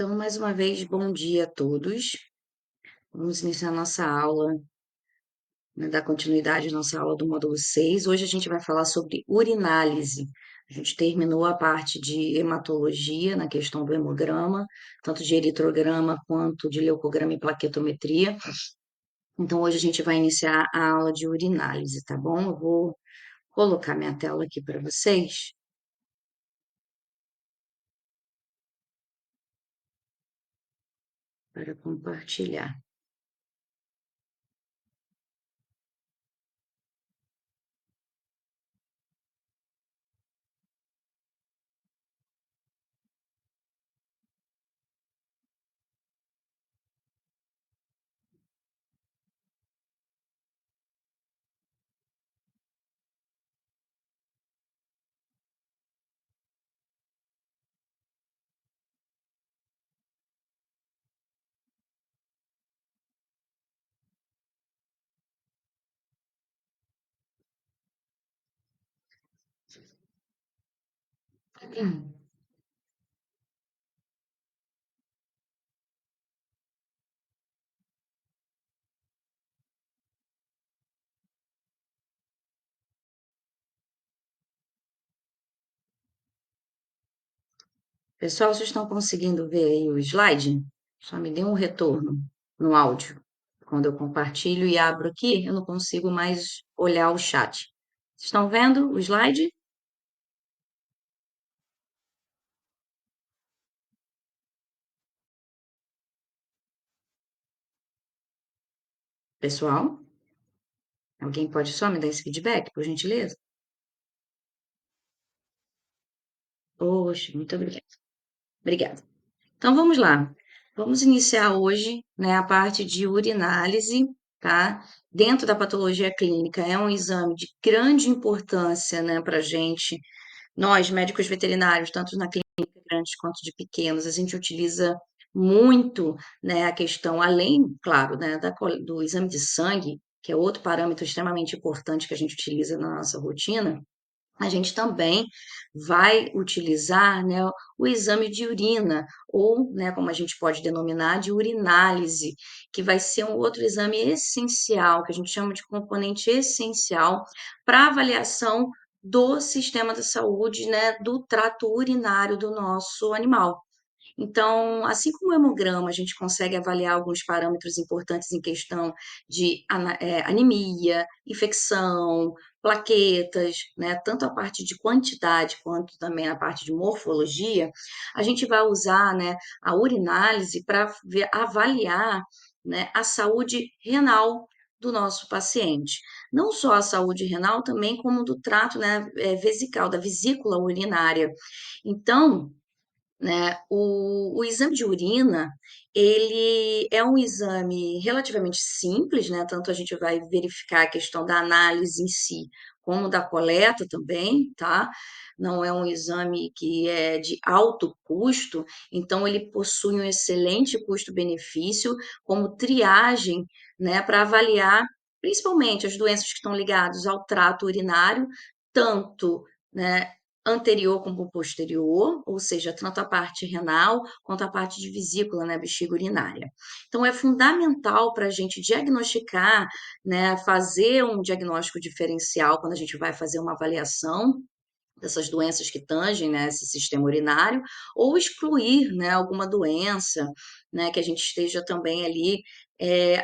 Então, mais uma vez, bom dia a todos. Vamos iniciar nossa aula, né, dar continuidade à nossa aula do módulo 6. Hoje a gente vai falar sobre urinálise. A gente terminou a parte de hematologia na questão do hemograma, tanto de eritrograma quanto de leucograma e plaquetometria. Então, hoje a gente vai iniciar a aula de urinálise, tá bom? Eu vou colocar minha tela aqui para vocês, para compartilhar. Pessoal, vocês estão conseguindo ver aí o slide? Só me dê um retorno no áudio. Quando eu compartilho e abro aqui, eu não consigo mais olhar o chat. Vocês estão vendo o slide? Pessoal, alguém pode só me dar esse feedback, por gentileza? Poxa, muito obrigada. Obrigada. Então vamos lá. Vamos iniciar hoje, né, a parte de urinálise, tá? Dentro da patologia clínica, é um exame de grande importância, né, para a gente. Nós, médicos veterinários, tanto na clínica grandes quanto de pequenos, a gente utiliza muito, né, a questão, além, claro, né, do exame de sangue, que é outro parâmetro extremamente importante que a gente utiliza na nossa rotina, a gente também vai utilizar, né, o exame de urina, ou, né, como a gente pode denominar, de urinálise, que vai ser um outro exame essencial, que a gente chama de componente essencial para avaliação do sistema da saúde, né, do trato urinário do nosso animal. Então, assim como o hemograma, a gente consegue avaliar alguns parâmetros importantes em questão de anemia, infecção, plaquetas, né? Tanto a parte de quantidade quanto também a parte de morfologia, a gente vai usar, né, a urinálise para avaliar, né, a saúde renal do nosso paciente. Não só a saúde renal, também como do trato, né, vesical, da vesícula urinária. Então, né? O exame de urina, ele é um exame relativamente simples, né? Tanto a gente vai verificar a questão da análise em si, como da coleta também, tá? Não é um exame que é de alto custo, então ele possui um excelente custo-benefício como triagem, né? Para avaliar principalmente as doenças que estão ligadas ao trato urinário, tanto, né, anterior como posterior, ou seja, tanto a parte renal quanto a parte de vesícula, né, bexiga urinária. Então, é fundamental para a gente diagnosticar, né, fazer um diagnóstico diferencial quando a gente vai fazer uma avaliação dessas doenças que tangem, né, esse sistema urinário, ou excluir, né, alguma doença, né, que a gente esteja também ali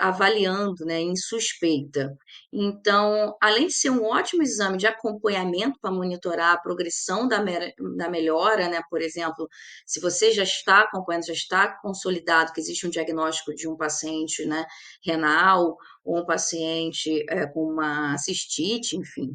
avaliando, né, em suspeita. Então, além de ser um ótimo exame de acompanhamento para monitorar a progressão da melhora, né, por exemplo, se você já está acompanhando, já está consolidado que existe um diagnóstico de um paciente, né, renal, ou um paciente com uma cistite, enfim,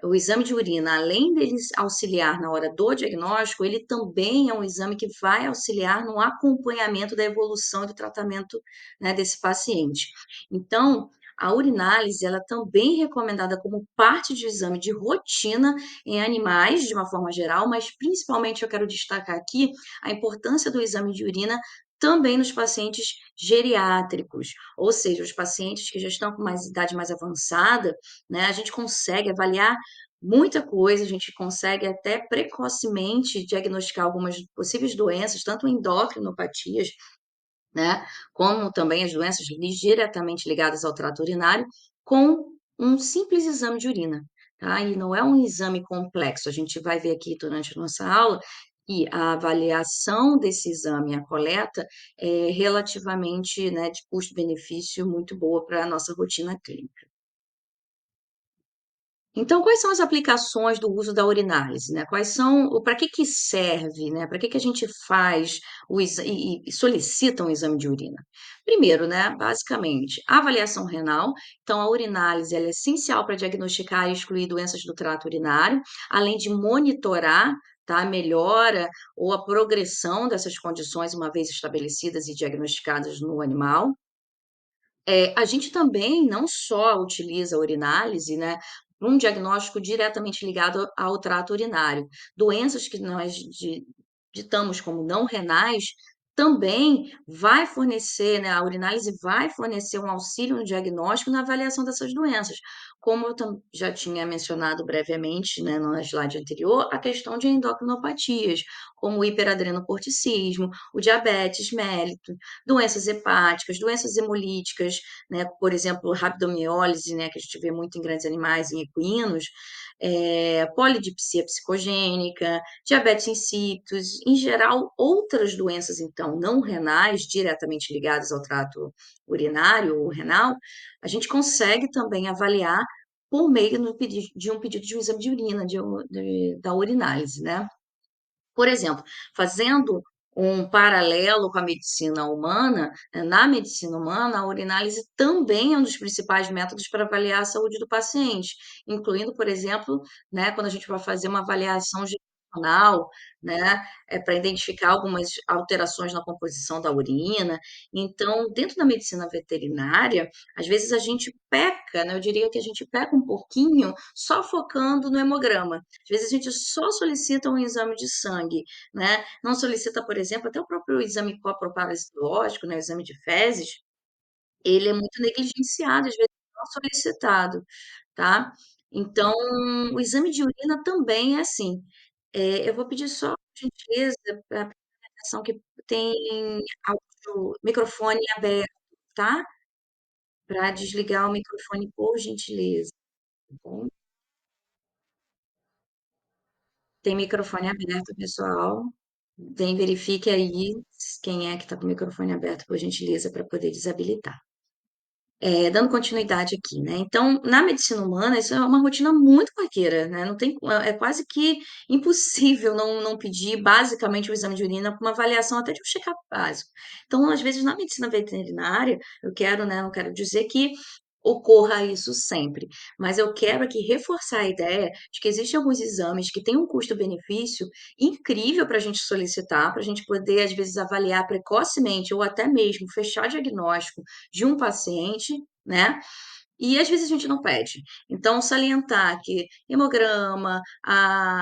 o exame de urina, além dele auxiliar na hora do diagnóstico, ele também é um exame que vai auxiliar no acompanhamento da evolução e do tratamento, né, desse paciente. Então, a urinálise, ela também é recomendada como parte de exame de rotina em animais, de uma forma geral, mas principalmente eu quero destacar aqui a importância do exame de urina também nos pacientes geriátricos, ou seja, os pacientes que já estão com mais idade mais avançada, né, a gente consegue avaliar muita coisa, a gente consegue até precocemente diagnosticar algumas possíveis doenças, tanto endocrinopatias, né, como também as doenças diretamente ligadas ao trato urinário, com um simples exame de urina, tá? E não é um exame complexo, a gente vai ver aqui durante a nossa aula que a avaliação desse exame, a coleta, é relativamente, né, de custo-benefício muito boa para a nossa rotina clínica. Então, quais são as aplicações do uso da urinálise, né? Quais são, para que que serve, né? Para que que a gente faz e solicita um exame de urina? Primeiro, né, basicamente, a avaliação renal. Então, a urinálise ela é essencial para diagnosticar e excluir doenças do trato urinário, além de monitorar, tá, a melhora ou a progressão dessas condições uma vez estabelecidas e diagnosticadas no animal. A gente também não só utiliza a urinálise, né, para um diagnóstico diretamente ligado ao trato urinário. Doenças que nós ditamos como não renais, também vai fornecer, né, a urinálise vai fornecer um auxílio no diagnóstico e na avaliação dessas doenças. Como eu já tinha mencionado brevemente, né, no slide anterior, a questão de endocrinopatias, como o hiperadrenocorticismo, o diabetes mellitus, doenças hepáticas, doenças hemolíticas, né, por exemplo, rabdomiólise, né, que a gente vê muito em grandes animais, em equinos, polidipsia psicogênica, diabetes insípidos, em geral, outras doenças, então, não renais, diretamente ligadas ao trato urinário ou renal, a gente consegue também avaliar por meio de um pedido de um exame de urina, da urinálise, né? Por exemplo, fazendo um paralelo com a medicina humana, na medicina humana, a urinálise também é um dos principais métodos para avaliar a saúde do paciente, incluindo, por exemplo, né, quando a gente vai fazer uma avaliação gestacional, né, para identificar algumas alterações na composição da urina. Então, dentro da medicina veterinária, às vezes a gente peca, né, eu diria que a gente peca um pouquinho só focando no hemograma. Às vezes a gente só solicita um exame de sangue, né? Não solicita, por exemplo, até o próprio exame coproparasitológico, né, o exame de fezes, ele é muito negligenciado, às vezes não solicitado, tá? Então, o exame de urina também é assim. Eu vou pedir só, por gentileza, para atenção que tem áudio, microfone aberto, tá? Para desligar o microfone, por gentileza, tá bom? Tem microfone aberto, pessoal. Verifique aí quem é que está com o microfone aberto, por gentileza, para poder desabilitar. Dando continuidade aqui, né? Então, na medicina humana, isso é uma rotina muito corriqueira, né? Não tem, é quase que impossível não pedir basicamente o exame de urina com uma avaliação até de um check-up básico. Então, às vezes, na medicina veterinária, eu quero, né? Não quero dizer que ocorra isso sempre, mas eu quero aqui reforçar a ideia de que existem alguns exames que têm um custo-benefício incrível para a gente solicitar, para a gente poder, às vezes, avaliar precocemente ou até mesmo fechar diagnóstico de um paciente, né? E às vezes a gente não pede. Então, salientar que hemograma,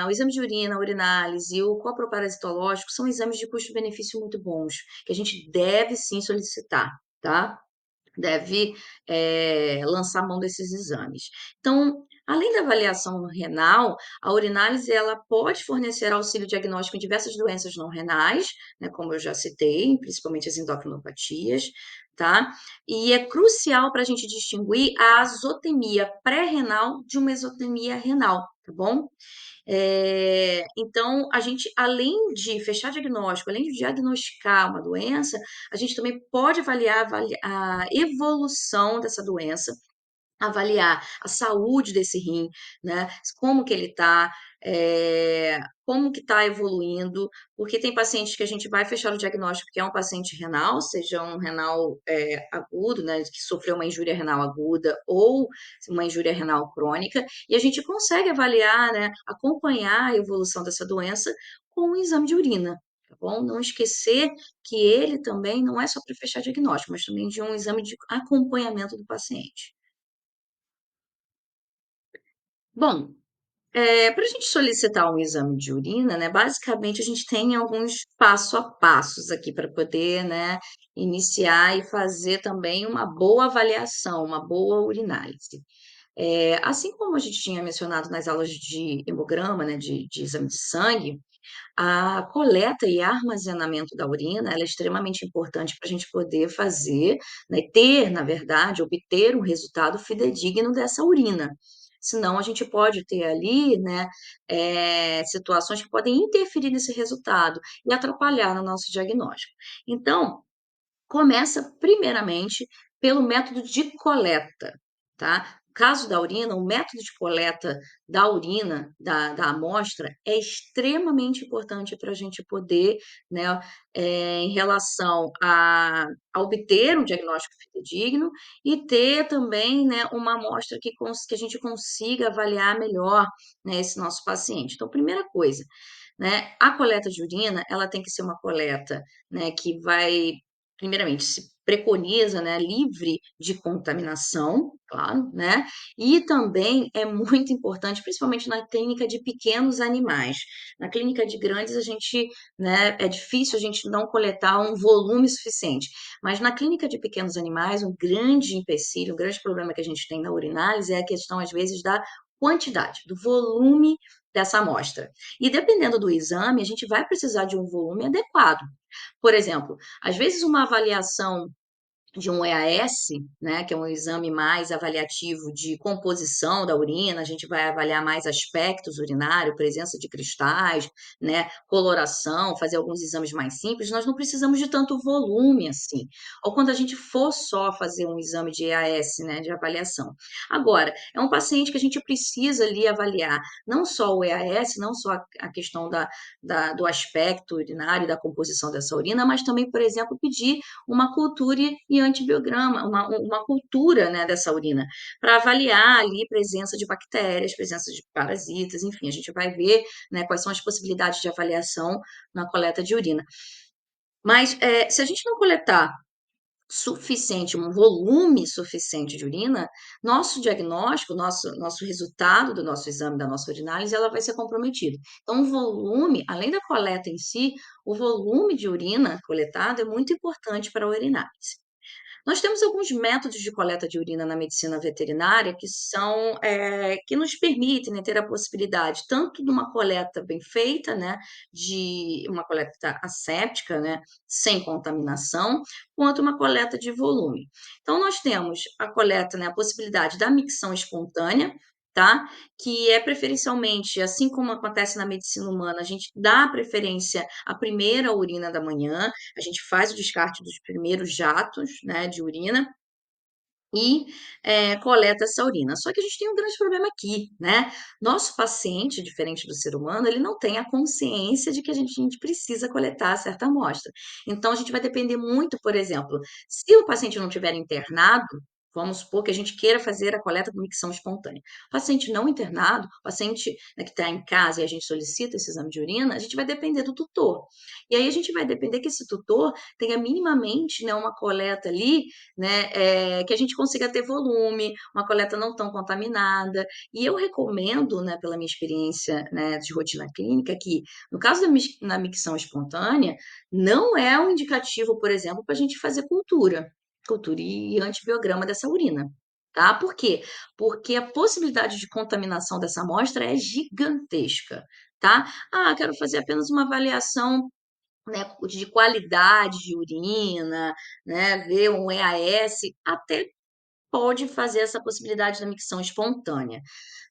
o exame de urina, a urinálise e o coproparasitológico são exames de custo-benefício muito bons, que a gente deve sim solicitar, tá? Deve lançar mão desses exames. Então, além da avaliação renal, a urinálise ela pode fornecer auxílio diagnóstico em diversas doenças não renais, né, como eu já citei, principalmente as endocrinopatias, tá? E é crucial para a gente distinguir a azotemia pré-renal de uma exotemia renal, tá bom? Então, a gente, além de fechar diagnóstico, além de diagnosticar uma doença, a gente também pode avaliar a evolução dessa doença, avaliar a saúde desse rim, né? Como que ele está, como que está evoluindo, porque tem pacientes que a gente vai fechar o diagnóstico que é um paciente renal, seja um renal agudo, né, que sofreu uma injúria renal aguda ou uma injúria renal crônica, e a gente consegue avaliar, né, acompanhar a evolução dessa doença com um exame de urina. Tá bom? Não esquecer que ele também não é só para fechar diagnóstico, mas também de um exame de acompanhamento do paciente. Bom, para a gente solicitar um exame de urina, né, basicamente a gente tem alguns passo a passos aqui para poder, né, iniciar e fazer também uma boa avaliação, uma boa urinálise. Assim como a gente tinha mencionado nas aulas de hemograma, né, de exame de sangue, a coleta e armazenamento da urina, ela é extremamente importante para a gente poder fazer, né, ter, na verdade, obter um resultado fidedigno dessa urina. Senão a gente pode ter ali, né, situações que podem interferir nesse resultado e atrapalhar no nosso diagnóstico. Então, começa primeiramente pelo método de coleta, tá? No caso da urina, o método de coleta da urina, da amostra, é extremamente importante para a gente poder, né, em relação a obter um diagnóstico fidedigno e ter também, né, uma amostra que a gente consiga avaliar melhor, né, esse nosso paciente. Então, primeira coisa, né, a coleta de urina, ela tem que ser uma coleta, né, que vai primeiramente, se preconiza, né, livre de contaminação, claro, né, e também é muito importante, principalmente na clínica de pequenos animais. Na clínica de grandes, a gente, né, é difícil a gente não coletar um volume suficiente, mas na clínica de pequenos animais, um grande empecilho, um grande problema que a gente tem na urinálise é a questão, às vezes, da quantidade, do volume dessa amostra. E dependendo do exame, a gente vai precisar de um volume adequado. Por exemplo, às vezes uma avaliação de um EAS, né, que é um exame mais avaliativo de composição da urina, a gente vai avaliar mais aspectos urinários, presença de cristais, né, coloração, fazer alguns exames mais simples, nós não precisamos de tanto volume assim. Ou quando a gente for só fazer um exame de EAS, né, de avaliação. Agora, é um paciente que a gente precisa ali avaliar não só o EAS, não só a questão do aspecto urinário, da composição dessa urina, mas também, por exemplo, pedir uma cultura e antibiograma, uma cultura, né, dessa urina, para avaliar ali presença de bactérias, presença de parasitas, enfim, a gente vai ver, né, quais são as possibilidades de avaliação na coleta de urina. Mas se a gente não coletar suficiente, um volume suficiente de urina, nosso diagnóstico, nosso resultado do nosso exame, da nossa urinálise, ela vai ser comprometido. Então, o volume, além da coleta em si, o volume de urina coletado é muito importante para a urinálise. Nós temos alguns métodos de coleta de urina na medicina veterinária que são, que nos permitem, né, ter a possibilidade tanto de uma coleta bem feita, né, de uma coleta asséptica, né, sem contaminação, quanto uma coleta de volume. Então nós temos a coleta, né, a possibilidade da micção espontânea, tá? Que é preferencialmente, assim como acontece na medicina humana, a gente dá preferência à primeira urina da manhã, a gente faz o descarte dos primeiros jatos, né, de urina e coleta essa urina. Só que a gente tem um grande problema aqui, né? Nosso paciente, diferente do ser humano, ele não tem a consciência de que a gente precisa coletar certa amostra. Então, a gente vai depender muito, por exemplo, se o paciente não tiver internado, vamos supor que a gente queira fazer a coleta por micção espontânea. Paciente não internado, paciente, né, que está em casa e a gente solicita esse exame de urina, a gente vai depender do tutor. E aí a gente vai depender que esse tutor tenha minimamente, né, uma coleta ali, né, que a gente consiga ter volume, uma coleta não tão contaminada. E eu recomendo, né, pela minha experiência, né, de rotina clínica, que no caso da micção espontânea, não é um indicativo, por exemplo, para a gente fazer cultura e antibiograma dessa urina. Tá? Por quê? Porque a possibilidade de contaminação dessa amostra é gigantesca, tá? Ah, quero fazer apenas uma avaliação, né, de qualidade de urina, né, ver um EAS, até pode fazer essa possibilidade da micção espontânea,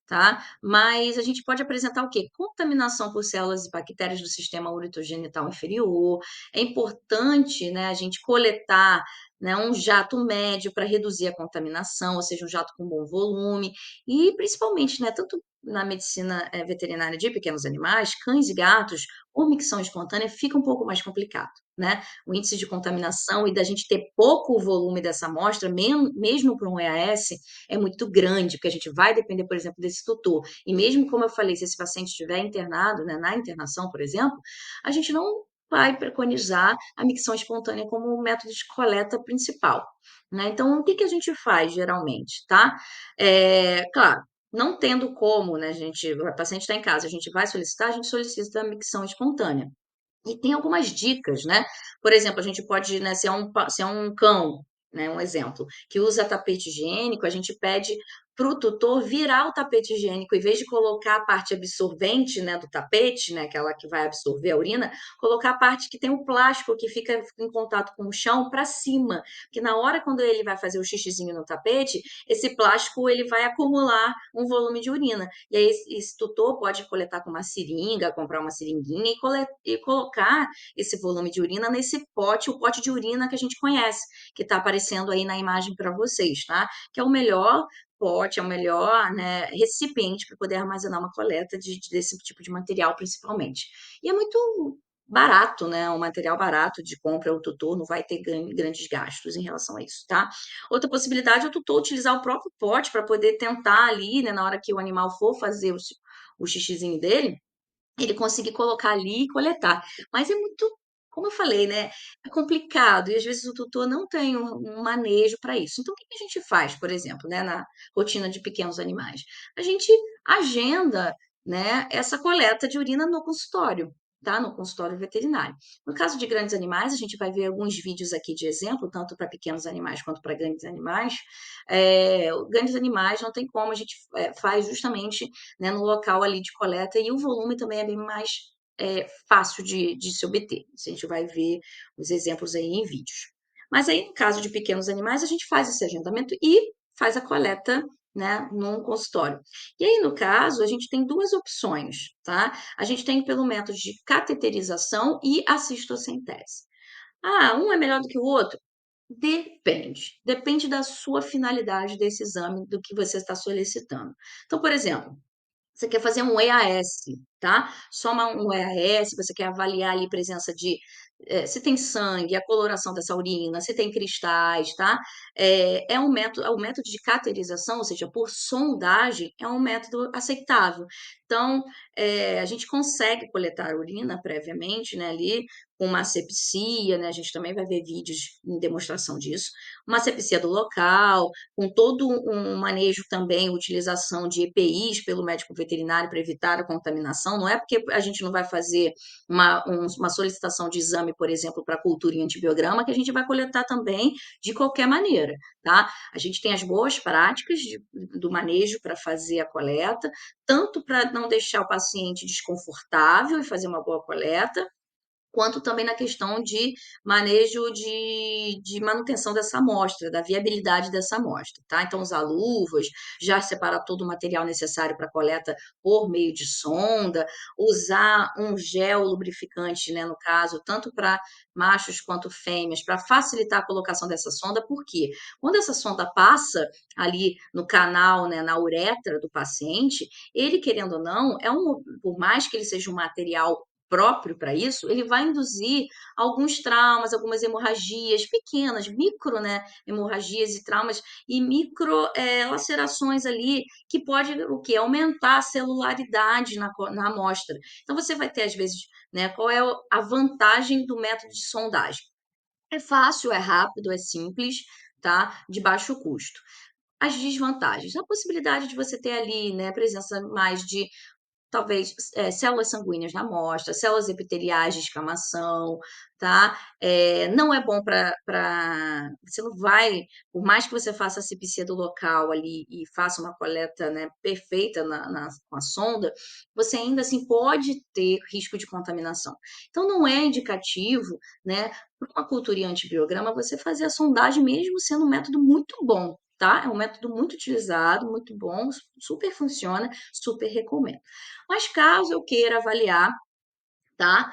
tá? Mas a gente pode apresentar o quê? Contaminação por células e bactérias do sistema uretrogenital inferior. É importante, né, a gente coletar, né, um jato médio para reduzir a contaminação, ou seja, um jato com bom volume, e principalmente, né, tanto na medicina veterinária de pequenos animais, cães e gatos, por micção espontânea fica um pouco mais complicado, né? O índice de contaminação e da gente ter pouco volume dessa amostra, mesmo para um EAS, é muito grande, porque a gente vai depender, por exemplo, desse tutor. E mesmo, como eu falei, se esse paciente estiver internado, né, na internação, por exemplo, a gente não vai preconizar a micção espontânea como o método de coleta principal, né? Então, o que que a gente faz geralmente, tá? Claro, não tendo como, né, o paciente está em casa, a gente vai solicitar, a gente solicita a micção espontânea. E tem algumas dicas, né? Por exemplo, a gente pode, né, se é um cão, né, um exemplo, que usa tapete higiênico, a gente pede para o tutor virar o tapete higiênico, em vez de colocar a parte absorvente, né, do tapete, né, aquela que vai absorver a urina, colocar a parte que tem o plástico que fica em contato com o chão para cima, porque na hora quando ele vai fazer o xixizinho no tapete, esse plástico ele vai acumular um volume de urina. E aí esse tutor pode coletar com uma seringa, comprar uma seringuinha e colocar esse volume de urina nesse pote, o pote de urina que a gente conhece, que está aparecendo aí na imagem para vocês, tá? Que é o melhor pote, é o melhor, né, recipiente para poder armazenar uma coleta desse tipo de material, principalmente. E é muito barato, né? Um material barato de compra, o tutor não vai ter grandes gastos em relação a isso, tá? Outra possibilidade é o tutor utilizar o próprio pote para poder tentar ali, né, na hora que o animal for fazer o xixizinho dele, ele conseguir colocar ali e coletar. Mas é muito, como eu falei, né? É complicado e às vezes o tutor não tem um manejo para isso. Então, o que a gente faz, por exemplo, né, na rotina de pequenos animais? A gente agenda, né, essa coleta de urina no consultório. Tá? No consultório veterinário. No caso de grandes animais, a gente vai ver alguns vídeos aqui de exemplo, tanto para pequenos animais quanto para grandes animais. Grandes animais não tem como, a gente faz justamente, né, no local ali de coleta e o volume também é bem mais fácil de se obter. A gente vai ver os exemplos aí em vídeos. Mas aí, no caso de pequenos animais, a gente faz esse agendamento e faz a coleta, né, num consultório. E aí, no caso, a gente tem duas opções, tá? A gente tem pelo método de cateterização e a cistocentese. Ah, um é melhor do que o outro? Depende. Depende da sua finalidade desse exame, do que você está solicitando. Então, por exemplo, você quer fazer um EAS, tá? Um EAS, você quer avaliar ali a presença de se tem sangue, a coloração dessa urina, se tem cristais, tá? É um método, o método de cateterização, ou seja, por sondagem, é um método aceitável. Então, a gente consegue coletar a urina previamente, né, ali, com uma asepsia, né? A gente também vai ver vídeos em demonstração disso. Uma asepsia do local, com todo um manejo também, utilização de EPIs pelo médico veterinário para evitar a contaminação. Não é porque a gente não vai fazer uma solicitação de exame, por exemplo, para cultura em antibiograma, que a gente vai coletar também de qualquer maneira, tá? A gente tem as boas práticas do manejo para fazer a coleta, tanto para não deixar o paciente desconfortável e fazer uma boa coleta, quanto também na questão de manejo de manutenção dessa amostra, da viabilidade dessa amostra, tá? Então, usar luvas, já separar todo o material necessário para coleta por meio de sonda, usar um gel lubrificante, né, no caso, tanto para machos quanto fêmeas, para facilitar a colocação dessa sonda, porque quando essa sonda passa ali no canal, né, na uretra do paciente, ele, querendo ou não, por mais que ele seja um material próprio para isso, ele vai induzir alguns traumas, algumas hemorragias pequenas, micro, né, hemorragias e traumas e micro lacerações ali que pode o que aumentar a celularidade na amostra. Então você vai ter às vezes, né, qual é a vantagem do método de sondagem? É fácil, é rápido, é simples, tá? De baixo custo. As desvantagens, a possibilidade de você ter ali, né, a presença mais de talvez, células sanguíneas na amostra, células epiteliais de escamação, tá? Não é bom você não vai, por mais que você faça a asepsia do local ali e faça uma coleta, né, perfeita com a sonda, você ainda assim pode ter risco de contaminação. Então não é indicativo, né, para uma cultura em antibiograma você fazer a sondagem mesmo sendo um método muito bom, tá? É um método muito utilizado, muito bom, super funciona, super recomendo. Mas caso eu queira avaliar, tá?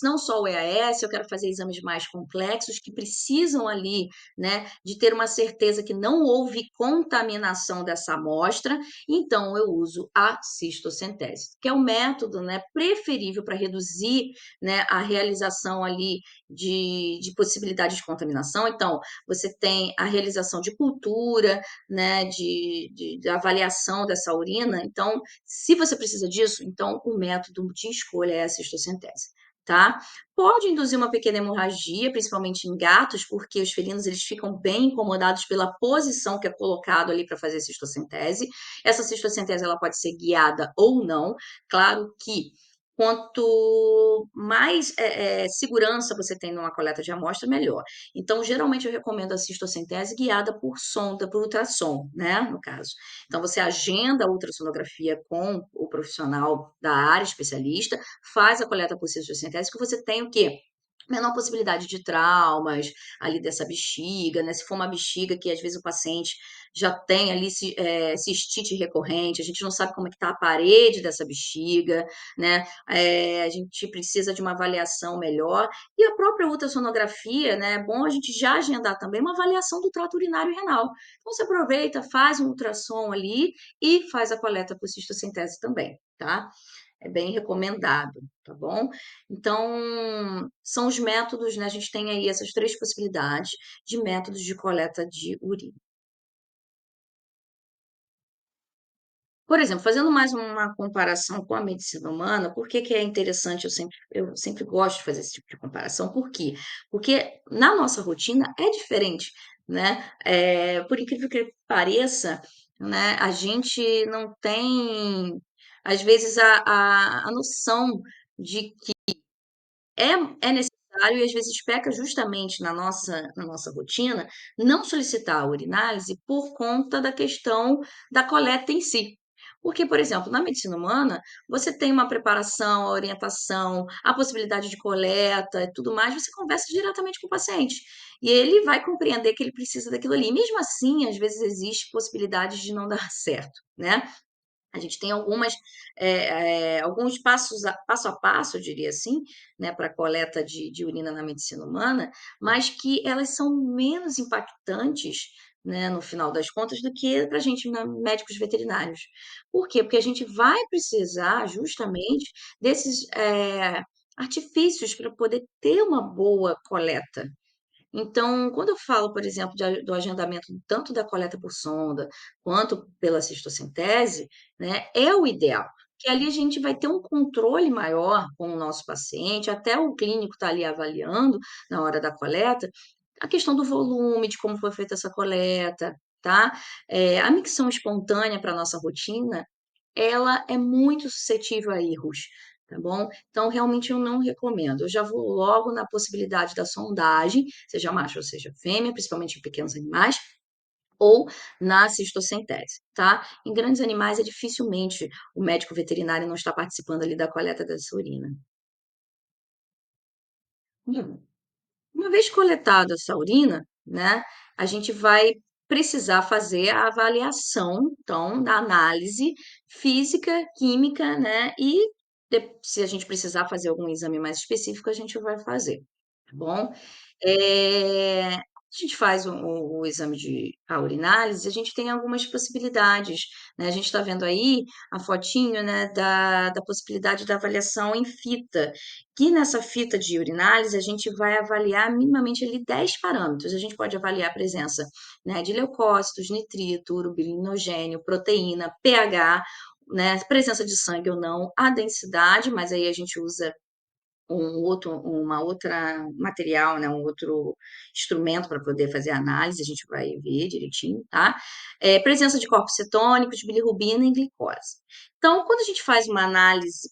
Não só o EAS, eu quero fazer exames mais complexos que precisam ali, né, de ter uma certeza que não houve contaminação dessa amostra, então eu uso a cistocentese, que é o método, né, preferível para reduzir, né, a realização ali de possibilidade de contaminação. Então, você tem a realização de cultura, né, de avaliação dessa urina. Então, se você precisa disso, então o método de escolha é a cistocentese, tá? Pode induzir uma pequena hemorragia, principalmente em gatos, porque os felinos eles ficam bem incomodados pela posição que é colocado ali para fazer a cistocentese. Essa cistocentese ela pode ser guiada ou não. Claro que quanto mais segurança você tem numa coleta de amostra, melhor. Então, geralmente, eu recomendo a cistocentese guiada por sonda, por ultrassom, né? No caso. Então, você agenda a ultrassonografia com o profissional da área especialista, faz a coleta por cistocentese, que você tem o quê? Menor possibilidade de traumas ali dessa bexiga, né? Se for uma bexiga que às vezes o paciente já tem ali cistite recorrente, a gente não sabe como é que está a parede dessa bexiga, né? A gente precisa de uma avaliação melhor. E a própria ultrassonografia, né? É bom a gente já agendar também uma avaliação do trato urinário e renal. Então, você aproveita, faz um ultrassom ali e faz a coleta por cistocentese também, tá? É bem recomendado, tá bom? Então, são os métodos, né? A gente tem aí essas três possibilidades de métodos de coleta de urina. Por exemplo, fazendo mais uma comparação com a medicina humana, por que que é interessante? Eu sempre gosto de fazer esse tipo de comparação. Por quê? Porque na nossa rotina é diferente, né? Por incrível que pareça, né? A gente não tem, às vezes, a noção de é, é necessário e às vezes peca justamente na nossa rotina não solicitar a urinálise por conta da questão da coleta em si. Porque, por exemplo, na medicina humana, você tem uma preparação, a orientação, a possibilidade de coleta e tudo mais, você conversa diretamente com o paciente. E ele vai compreender que ele precisa daquilo ali. E mesmo assim, às vezes existe possibilidade de não dar certo, né? A gente tem alguns passo a passo, eu diria assim, né, para a coleta de urina na medicina humana, mas que elas são menos impactantes, né, no final das contas, do que para a gente, médicos veterinários. Por quê? Porque a gente vai precisar justamente desses artifícios para poder ter uma boa coleta. Então, quando eu falo, por exemplo, do agendamento tanto da coleta por sonda quanto pela cistocentese, né, é o ideal. Que ali a gente vai ter um controle maior com o nosso paciente, até o clínico está ali avaliando na hora da coleta, a questão do volume, de como foi feita essa coleta, tá? A micção espontânea para a nossa rotina, ela é muito suscetível a erros, tá bom? Então, realmente eu não recomendo. Eu já vou logo na possibilidade da sondagem, seja macho ou seja fêmea, principalmente em pequenos animais, ou na cistocentese, tá? Em grandes animais é dificilmente o médico veterinário não está participando ali da coleta dessa urina. Uma vez coletada essa urina, né, a gente vai precisar fazer a avaliação, então, da análise física, química, né, e se a gente precisar fazer algum exame mais específico, a gente vai fazer, tá bom? A gente faz o exame de a urinálise, a gente tem algumas possibilidades, né? A gente está vendo aí a fotinho, né, da possibilidade da avaliação em fita, que nessa fita de urinálise a gente vai avaliar minimamente ali 10 parâmetros. A gente pode avaliar a presença, né, de leucócitos, nitrito, urobilinogênio, proteína, pH, né, presença de sangue ou não, a densidade, mas aí a gente usa uma outra material, né, um outro instrumento para poder fazer a análise, a gente vai ver direitinho, tá? Presença de corpos cetônicos, bilirrubina e glicose. Então, quando a gente faz uma análise,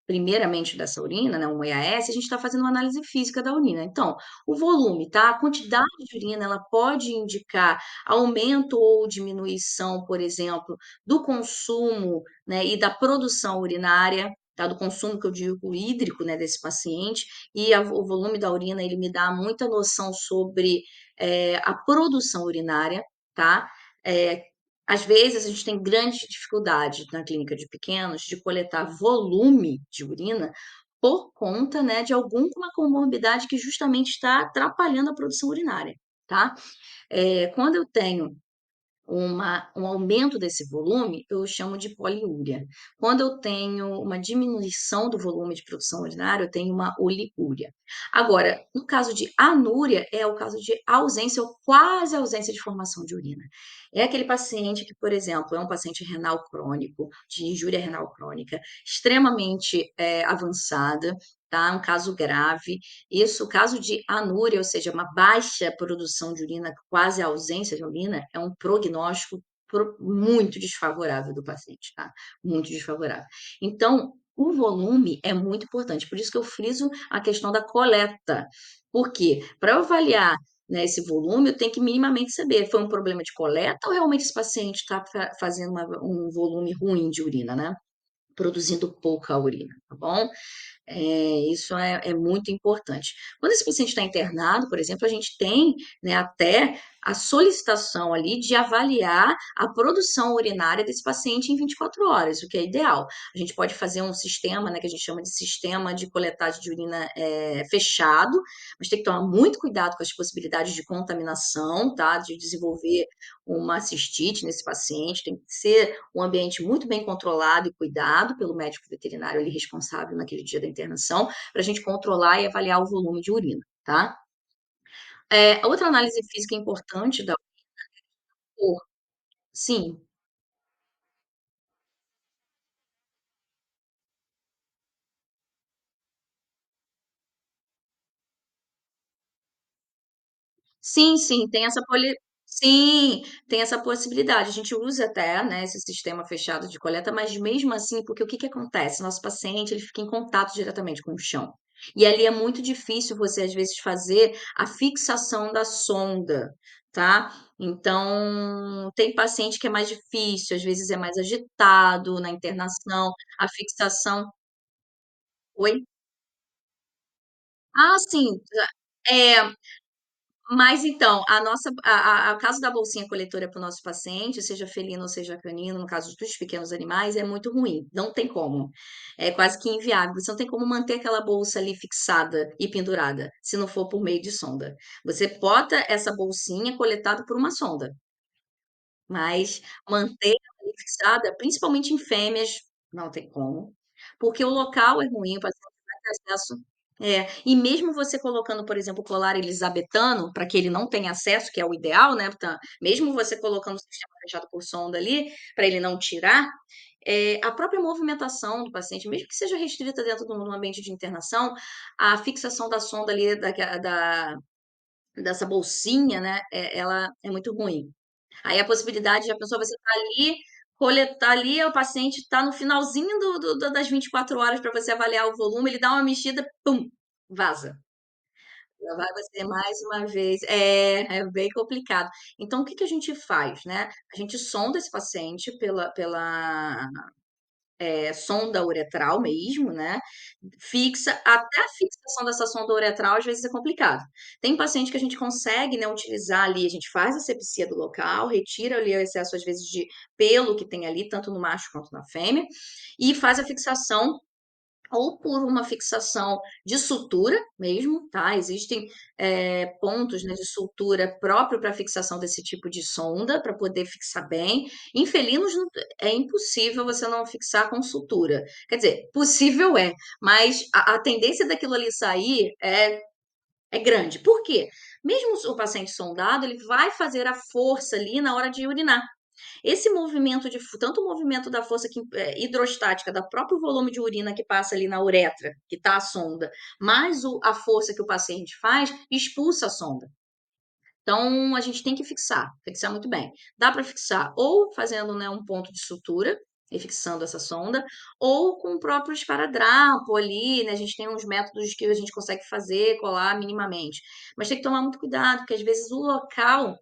primeiramente dessa urina, né, um EAS, a gente está fazendo uma análise física da urina. Então, o volume, tá? A quantidade de urina, ela pode indicar aumento ou diminuição, por exemplo, do consumo, né, e da produção urinária, tá? Do consumo que eu digo hídrico, né, desse paciente, e o volume da urina, ele me dá muita noção sobre a produção urinária, tá? É, Às vezes a gente tem grande dificuldade na clínica de pequenos de coletar volume de urina por conta, né, de alguma comorbidade que justamente está atrapalhando a produção urinária, tá? Quando eu tenho um aumento desse volume, eu chamo de poliúria. Quando eu tenho uma diminuição do volume de produção urinária, eu tenho uma oliúria. Agora, no caso de anúria, é o caso de ausência ou quase ausência de formação de urina. É aquele paciente que, por exemplo, é um paciente renal crônico, de injúria renal crônica, extremamente avançada, tá? Um caso grave. Isso, o caso de anúria, ou seja, uma baixa produção de urina, quase ausência de urina, é um prognóstico muito desfavorável do paciente, tá? Muito desfavorável. Então, O volume é muito importante, por isso que eu friso a questão da coleta. Por quê? Para eu avaliar, né, esse volume, eu tenho que minimamente saber, foi um problema de coleta ou realmente esse paciente está fazendo um volume ruim de urina, né? Produzindo pouca urina, tá bom? Isso é muito importante. Quando esse paciente está internado, por exemplo, a gente tem, né, até a solicitação ali de avaliar a produção urinária desse paciente em 24 horas, o que é ideal. A gente pode fazer um sistema, né, que a gente chama de sistema de coletagem de urina fechado, mas tem que tomar muito cuidado com as possibilidades de contaminação, tá? De desenvolver uma cistite nesse paciente, tem que ser um ambiente muito bem controlado e cuidado pelo médico veterinário ali responsável naquele dia da internação, para a gente controlar e avaliar o volume de urina, tá? Outra análise física importante da cor, sim, sim, sim, tem essa possibilidade. A gente usa até, né, esse sistema fechado de coleta, mas mesmo assim, porque o que que acontece? Nosso paciente, ele fica em contato diretamente com o chão. E ali é muito difícil você, às vezes, fazer a fixação da sonda, tá? Então, tem paciente que é mais difícil, às vezes é mais agitado na internação, a fixação. Oi? Ah, sim. É, mas então, a nossa a caso da bolsinha coletora para o nosso paciente, seja felino ou seja canino, no caso dos pequenos animais, é muito ruim, não tem como. É quase que inviável, você não tem como manter aquela bolsa ali fixada e pendurada, se não for por meio de sonda. Você bota essa bolsinha coletada por uma sonda, mas manter ela ali fixada, principalmente em fêmeas, não tem como, porque o local é ruim, o paciente vai ter acesso. E mesmo você colocando, por exemplo, o colar elisabetano, para que ele não tenha acesso, que é o ideal, né? Mesmo você colocando o sistema fechado por sonda ali, para ele não tirar, a própria movimentação do paciente, mesmo que seja restrita dentro de um ambiente de internação, a fixação da sonda ali, dessa bolsinha, né? Ela é muito ruim. Aí a possibilidade de a pessoa você tá ali, coletar ali, o paciente está no finalzinho das 24 horas para você avaliar o volume, ele dá uma mexida, pum, vaza. Já vai você mais uma vez. É bem complicado. Então, o que que a gente faz, né? A gente sonda esse paciente pela sonda uretral mesmo, né? Fixa, até a fixação dessa sonda uretral às vezes é complicado. Tem paciente que a gente consegue, né, utilizar ali, a gente faz a sepsia do local, retira ali o excesso às vezes de pelo que tem ali, tanto no macho quanto na fêmea, e faz a fixação ou por uma fixação de sutura mesmo, tá? Existem pontos, né, de sutura próprio para fixação desse tipo de sonda, para poder fixar bem. Em felinos é impossível você não fixar com sutura. Quer dizer, possível é, mas a tendência daquilo ali sair é grande. Por quê? Mesmo o paciente sondado, ele vai fazer a força ali na hora de urinar. Esse movimento tanto o movimento da força hidrostática, da próprio volume de urina que passa ali na uretra, que está a sonda, mais a força que o paciente faz, expulsa a sonda. Então, a gente tem que fixar muito bem. Dá para fixar ou fazendo, né, um ponto de sutura e fixando essa sonda, ou com o próprio esparadrapo ali, né? A gente tem uns métodos que a gente consegue fazer, colar minimamente. Mas tem que tomar muito cuidado, porque às vezes o local,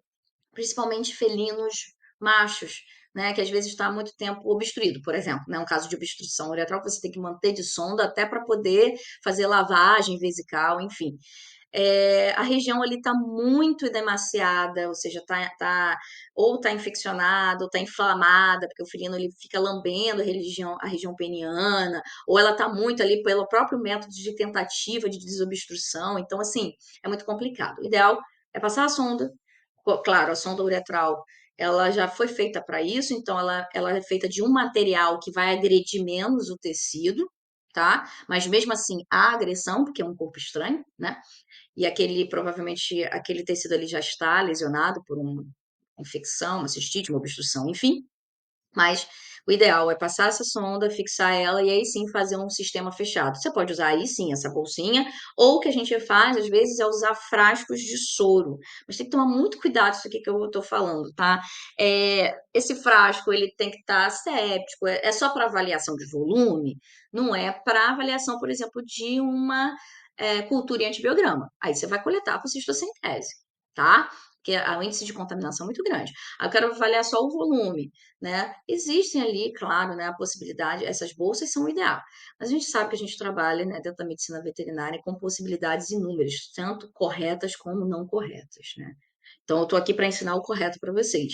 principalmente felinos machos, né, que às vezes está há muito tempo obstruído, por exemplo, né, um caso de obstrução uretral que você tem que manter de sonda até para poder fazer lavagem vesical, enfim. A região ali está muito edemaciada, ou seja, ou está infeccionada, ou está inflamada, porque o felino ele fica lambendo a região peniana, ou ela está muito ali pelo próprio método de tentativa de desobstrução, então assim, é muito complicado. O ideal é passar a sonda, claro, a sonda uretral, ela já foi feita para isso, então ela é feita de um material que vai agredir menos o tecido, tá? Mas mesmo assim, há agressão, porque é um corpo estranho, né? E provavelmente, aquele tecido ali já está lesionado por uma infecção, uma cistite, uma obstrução, enfim. Mas O ideal é passar essa sonda, fixar ela e aí sim fazer um sistema fechado. Você pode usar aí sim essa bolsinha, ou o que a gente faz às vezes é usar frascos de soro. Mas tem que tomar muito cuidado com isso aqui que eu estou falando, tá? Esse frasco ele tem que estar séptico, é só para avaliação de volume, não é para avaliação, por exemplo, de uma cultura em antibiograma. Aí você vai coletar por cistocentese, tá? Porque o índice de contaminação é muito grande. Aí eu quero avaliar só o volume, né? Existem ali, claro, né, a possibilidade, essas bolsas são o ideal. Mas a gente sabe que a gente trabalha, né, dentro da medicina veterinária com possibilidades inúmeras, tanto corretas como não corretas, né? Então, eu estou aqui para ensinar o correto para vocês.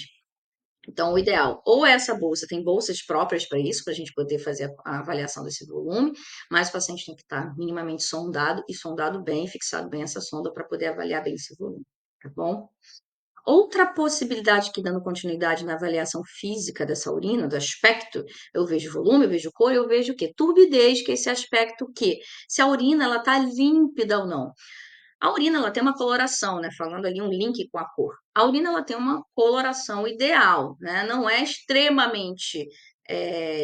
Então, o ideal, ou essa bolsa, tem bolsas próprias para isso, para a gente poder fazer a avaliação desse volume, mas o paciente tem que estar minimamente sondado e sondado bem, fixado bem essa sonda para poder avaliar bem esse volume, tá bom? Outra possibilidade que dando continuidade na avaliação física dessa urina, do aspecto, eu vejo volume, eu vejo cor, eu vejo o quê? Turbidez, que é esse aspecto que, se a urina ela tá límpida ou não. A urina ela tem uma coloração, né? Falando ali um link com a cor. A urina ela tem uma coloração ideal, né? Não é extremamente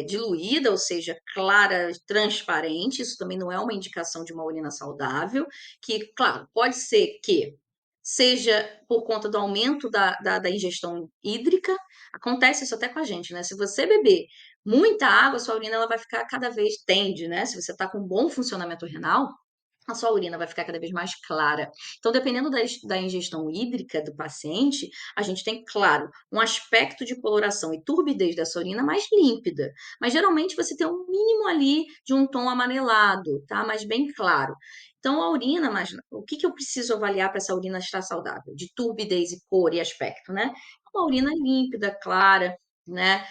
diluída, ou seja, clara, transparente. Isso também não é uma indicação de uma urina saudável. Que, claro, pode ser que seja por conta do aumento da ingestão hídrica. Acontece isso até com a gente, né? Se você beber muita água, sua urina ela vai ficar cada vez tende, né? Se você está com bom funcionamento renal, a sua urina vai ficar cada vez mais clara. Então, dependendo da ingestão hídrica do paciente, a gente tem, claro, um aspecto de coloração e turbidez dessa urina mais límpida. Mas geralmente você tem um mínimo ali de um tom amarelado, tá? Mas bem claro. Então, a urina, mas o que eu preciso avaliar para essa urina estar saudável? De turbidez e cor e aspecto, né? Uma urina límpida, clara, né?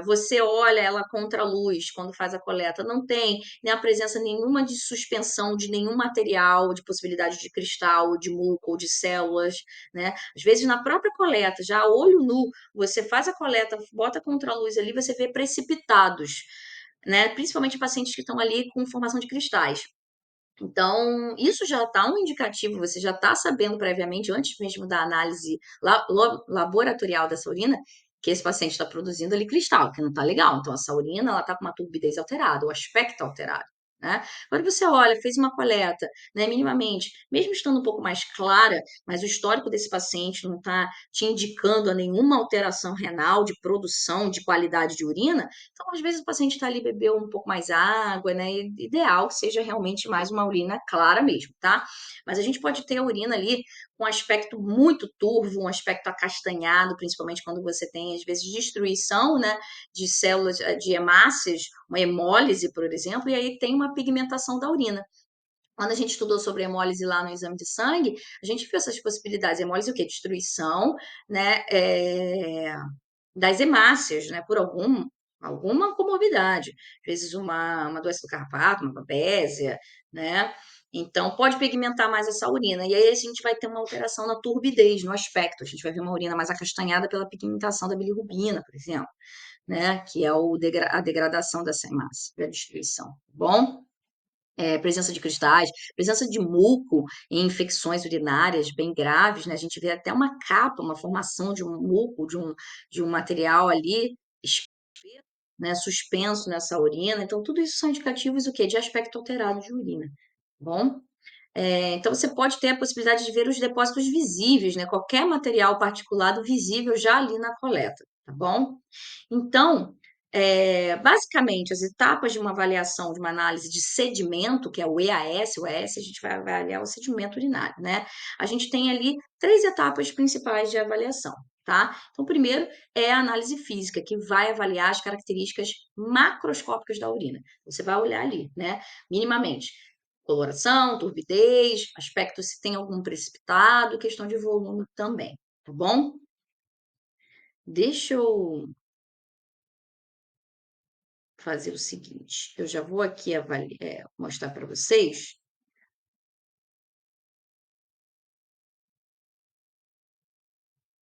Você olha ela contra a luz quando faz a coleta, não tem nem a presença nenhuma de suspensão de nenhum material, de possibilidade de cristal, de muco ou de células, né? Às vezes na própria coleta, já a olho nu, você faz a coleta, bota contra a luz ali, você vê precipitados, né? Principalmente pacientes que estão ali com formação de cristais. Então, isso já está um indicativo, você já está sabendo previamente, antes mesmo da análise laboratorial dessa urina, que esse paciente está produzindo ali cristal, que não está legal. Então, essa urina, ela está com uma turbidez alterada, o aspecto alterado, né? Agora você olha, fez uma coleta, né, minimamente, mesmo estando um pouco mais clara, mas o histórico desse paciente não está te indicando a nenhuma alteração renal, de produção, de qualidade de urina, então, às vezes, o paciente está ali, bebeu um pouco mais água, né? Ideal que seja realmente mais uma urina clara mesmo, tá? Mas a gente pode ter a urina ali com um aspecto muito turvo, um aspecto acastanhado, principalmente quando você tem, às vezes, destruição, né? De células, de hemácias, uma hemólise, por exemplo, e aí tem uma pigmentação da urina. Quando a gente estudou sobre hemólise lá no exame de sangue, a gente viu essas possibilidades. Hemólise é o quê? Destruição, né? Das hemácias, né, por alguma comorbidade, às vezes uma doença do carrapato, uma babésia, né? Então, pode pigmentar mais essa urina. E aí a gente vai ter uma alteração na turbidez, no aspecto. A gente vai ver uma urina mais acastanhada pela pigmentação da bilirrubina, por exemplo, né? Que é a degradação dessa hemácia, a destruição, tá bom? Presença de cristais, presença de muco em infecções urinárias bem graves, né? A gente vê até uma capa, uma formação de um muco, de um material ali, né, suspenso nessa urina. Então, tudo isso são indicativos do quê? De aspecto alterado de urina, tá bom? Então, você pode ter a possibilidade de ver os depósitos visíveis, né? Qualquer material particulado visível já ali na coleta, tá bom? Então, basicamente, as etapas de uma avaliação, de uma análise de sedimento, que é o EAS a gente vai avaliar o sedimento urinário, né? A gente tem ali três etapas principais de avaliação, tá? Então, primeiro é a análise física, que vai avaliar as características macroscópicas da urina. Você vai olhar ali, né? Minimamente coloração, turbidez, aspecto se tem algum precipitado, questão de volume também, tá bom? Deixa eu fazer o seguinte, eu já vou aqui mostrar para vocês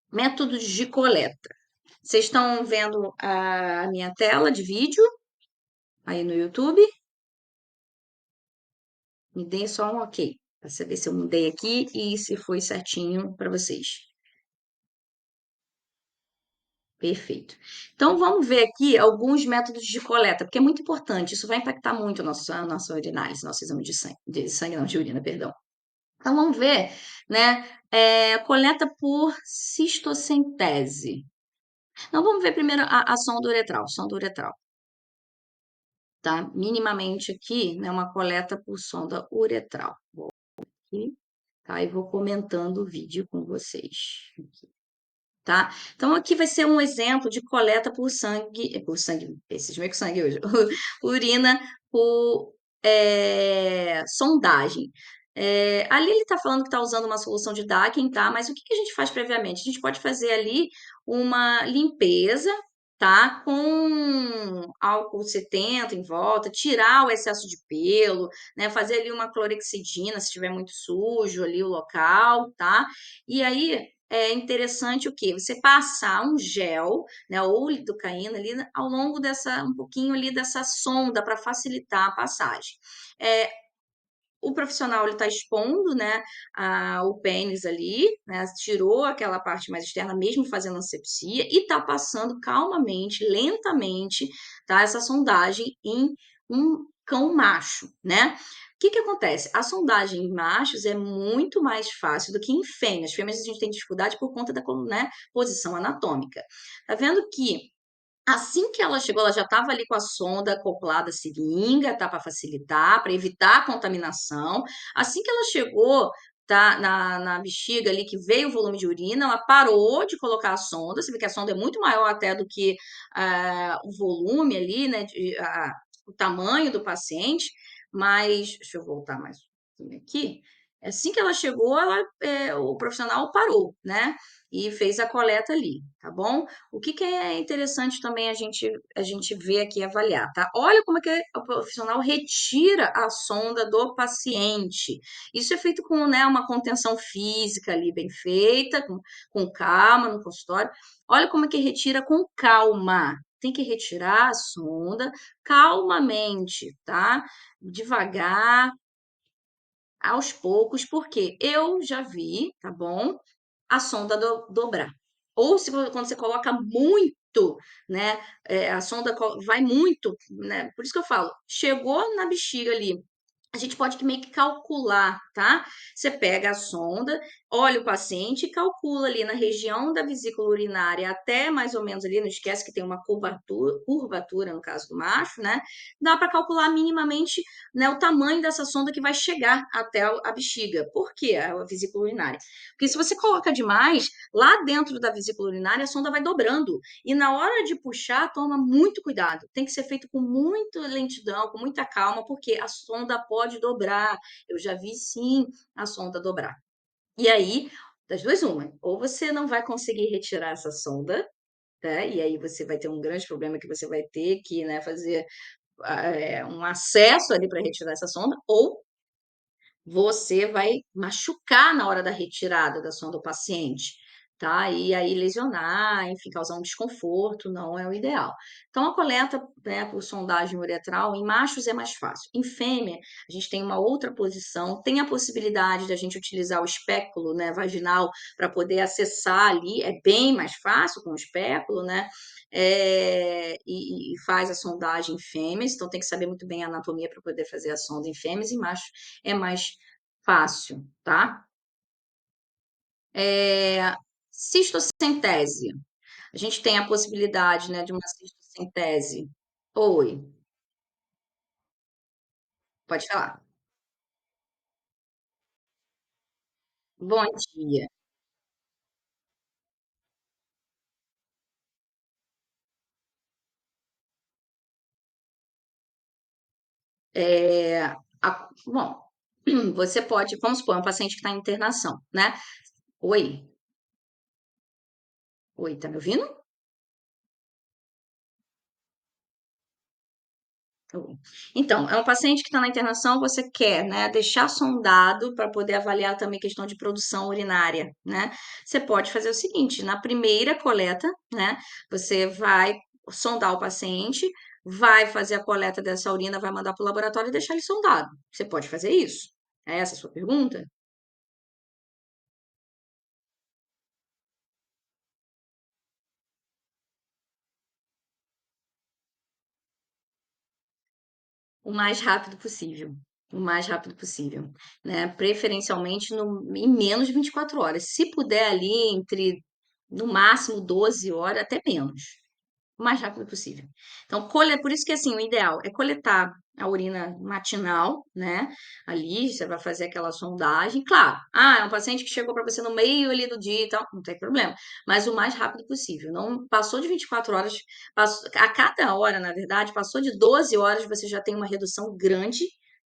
métodos de coleta. Vocês estão vendo a minha tela de vídeo aí no YouTube? Me deem só um ok, para saber se eu mudei aqui e se foi certinho para vocês. Perfeito. Então, vamos ver aqui alguns métodos de coleta, porque é muito importante, isso vai impactar muito a nossa urinálise, nosso exame de sangue não, de urina, perdão. Então, vamos ver, né, coleta por cistocentese. Então, vamos ver primeiro a sonda uretral, tá? Minimamente aqui, né, uma coleta por sonda uretral. Vou aqui, tá? E vou comentando o vídeo com vocês. Tá? Então, aqui vai ser um exemplo de coleta por sangue, esses meio que sangue hoje, urina por sondagem. Ali ele está falando que está usando uma solução de Daken, tá? Mas o que que a gente faz previamente? A gente pode fazer ali uma limpeza, tá? Com álcool 70 em volta, tirar o excesso de pelo, né? Fazer ali uma clorexidina se estiver muito sujo ali o local, tá? E aí é interessante o quê? Você passar um gel, né, ou lidocaína ali ao longo um pouquinho ali dessa sonda para facilitar a passagem. É, o profissional ele está expondo, né, o pênis ali, né, tirou aquela parte mais externa, mesmo fazendo asepsia, e está passando calmamente, lentamente, tá, essa sondagem em um cão macho, né? O que que acontece? A sondagem em machos é muito mais fácil do que em fêmeas. Fêmeas a gente tem dificuldade por conta da, né, posição anatômica. Tá vendo que assim que ela chegou, ela já estava ali com a sonda acoplada à seringa, tá? Para facilitar, para evitar a contaminação. Assim que ela chegou, tá? Na bexiga ali, que veio o volume de urina, ela parou de colocar a sonda. Você vê que a sonda é muito maior até do que o volume ali, né? O tamanho do paciente. Mas, deixa eu voltar mais um pouquinho aqui. Assim que ela chegou, o profissional parou, né? E fez a coleta ali, tá bom? O que que é interessante também a gente ver aqui e avaliar, tá? Olha como é que o profissional retira a sonda do paciente. Isso é feito com, né, uma contenção física ali bem feita, com calma no consultório. Olha como é que retira com calma. Tem que retirar a sonda calmamente, tá? Devagar, aos poucos, porque eu já vi, tá bom? A sonda dobrar. Ou se quando você coloca muito, né? A sonda vai muito, né? Por isso que eu falo, chegou na bexiga ali, a gente pode meio que calcular, tá? Você pega a sonda, olha o paciente e calcula ali na região da vesícula urinária até mais ou menos ali, não esquece que tem uma curvatura no caso do macho, né? Dá para calcular minimamente, né, o tamanho dessa sonda que vai chegar até a bexiga. Por quê? A vesícula urinária. Porque se você coloca demais, lá dentro da vesícula urinária, a sonda vai dobrando. E na hora de puxar, toma muito cuidado. Tem que ser feito com muita lentidão, com muita calma, porque a sonda pode dobrar. Eu já vi sim a sonda dobrar. E aí, das duas, uma, ou você não vai conseguir retirar essa sonda, tá? E aí você vai ter um grande problema que você vai ter que, né, fazer um acesso ali para retirar essa sonda, ou você vai machucar na hora da retirada da sonda do paciente, tá? E aí lesionar, enfim, causar um desconforto, não é o ideal. Então, a coleta, né, por sondagem uretral em machos é mais fácil. Em fêmea, a gente tem uma outra posição, tem a possibilidade da gente utilizar o espéculo, né, vaginal para poder acessar ali, é bem mais fácil com o espéculo, né? E faz a sondagem em fêmeas, então tem que saber muito bem a anatomia para poder fazer a sonda em fêmeas, e machos é mais fácil, tá? É, cistocentese. A gente tem a possibilidade, né, de uma cistocentese. Oi, pode falar. Bom dia. Bom, você pode, vamos supor, um paciente que está em internação, né? Oi, oi, tá me ouvindo? Então, é um paciente que está na internação, você quer, né, deixar sondado para poder avaliar também questão de produção urinária, né? Você pode fazer o seguinte, na primeira coleta, né, você vai sondar o paciente, vai fazer a coleta dessa urina, vai mandar para o laboratório e deixar ele sondado. Você pode fazer isso? É essa a sua pergunta? O mais rápido possível. O mais rápido possível, né? Preferencialmente em menos de 24 horas. Se puder ali entre, no máximo, 12 horas, até menos. O mais rápido possível. Então, por isso que assim, o ideal é coletar a urina matinal, né? Ali você vai fazer aquela sondagem. Claro, é um paciente que chegou para você no meio ali do dia e tal, não tem problema. Mas o mais rápido possível. Não passou de 24 horas, a cada hora, na verdade, passou de 12 horas, você já tem uma redução grande,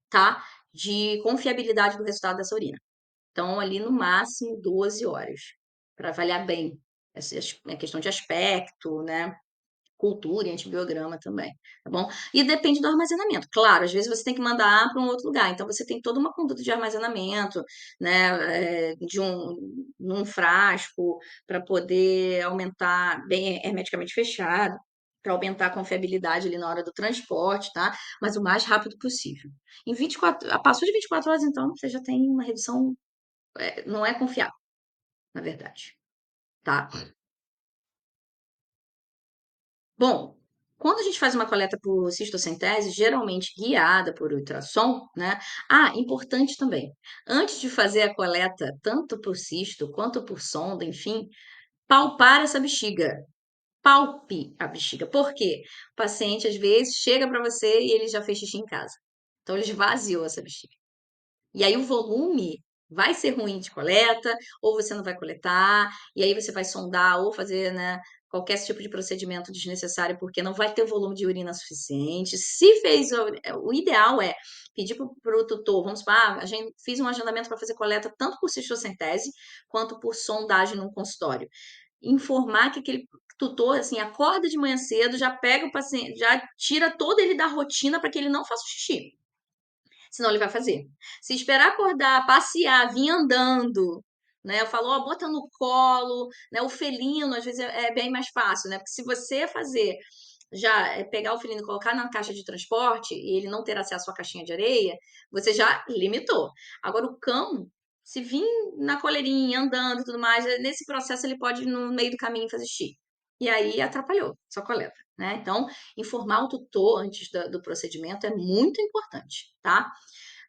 tá? De confiabilidade do resultado dessa urina. Então, ali no máximo 12 horas, para avaliar bem essa questão de aspecto, né? Cultura e antibiograma também, tá bom? E depende do armazenamento. Claro, às vezes você tem que mandar para um outro lugar, então você tem toda uma conduta de armazenamento, né, num frasco, para poder aumentar bem hermeticamente fechado, para aumentar a confiabilidade ali na hora do transporte, tá? Mas o mais rápido possível. Em 24, passou de 24 horas, então, você já tem uma redução, não é confiável, na verdade, tá? Bom, quando a gente faz uma coleta por cistocentese, geralmente guiada por ultrassom, né? Importante também, antes de fazer a coleta, tanto por cisto quanto por sonda, enfim, palpar essa bexiga. Palpe a bexiga. Por quê? O paciente, às vezes, chega para você e ele já fez xixi em casa. Então, ele esvaziou essa bexiga. E aí o volume vai ser ruim de coleta, ou você não vai coletar, e aí você vai sondar ou fazer, né, qualquer tipo de procedimento desnecessário, porque não vai ter volume de urina suficiente. Se fez, o ideal é pedir para o tutor, vamos supor, fiz um agendamento para fazer coleta tanto por cistocentese quanto por sondagem no consultório. Informar que aquele tutor, assim, acorda de manhã cedo, já pega o paciente, já tira todo ele da rotina para que ele não faça o xixi, senão ele vai fazer. Se esperar acordar, passear, vir andando, né? Eu falo, ó, bota no colo, né? O felino, às vezes, é bem mais fácil, né? Porque se você fazer, já pegar o felino e colocar na caixa de transporte e ele não ter acesso à caixinha de areia, você já limitou. Agora, o cão, se vir na coleirinha, andando e tudo mais, nesse processo ele pode, no meio do caminho, fazer xixi. E aí atrapalhou sua coleta, né? Então, informar o tutor antes do procedimento é muito importante, tá?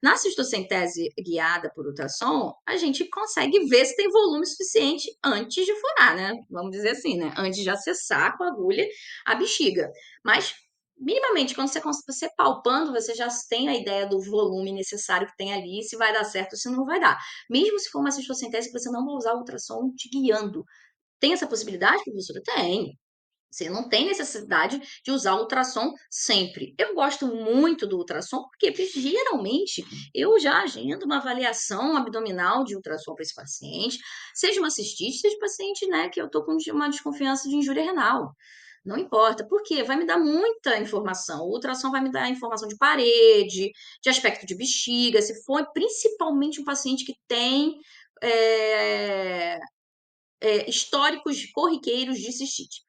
Na cistocentese guiada por ultrassom, a gente consegue ver se tem volume suficiente antes de furar, né? Vamos dizer assim, né? Antes de acessar com a agulha a bexiga. Mas, minimamente, quando você palpando, você já tem a ideia do volume necessário que tem ali, se vai dar certo ou se não vai dar. Mesmo se for uma cistocentese que você não vai usar o ultrassom te guiando. Tem essa possibilidade, professora? Tem. Você não tem necessidade de usar o ultrassom sempre. Eu gosto muito do ultrassom, porque geralmente eu já agendo uma avaliação abdominal de ultrassom para esse paciente, seja uma cistite, seja paciente, né, que eu estou com uma desconfiança de injúria renal. Não importa, porque vai me dar muita informação. O ultrassom vai me dar informação de parede, de aspecto de bexiga, se for principalmente um paciente que tem é, históricos corriqueiros de cistite.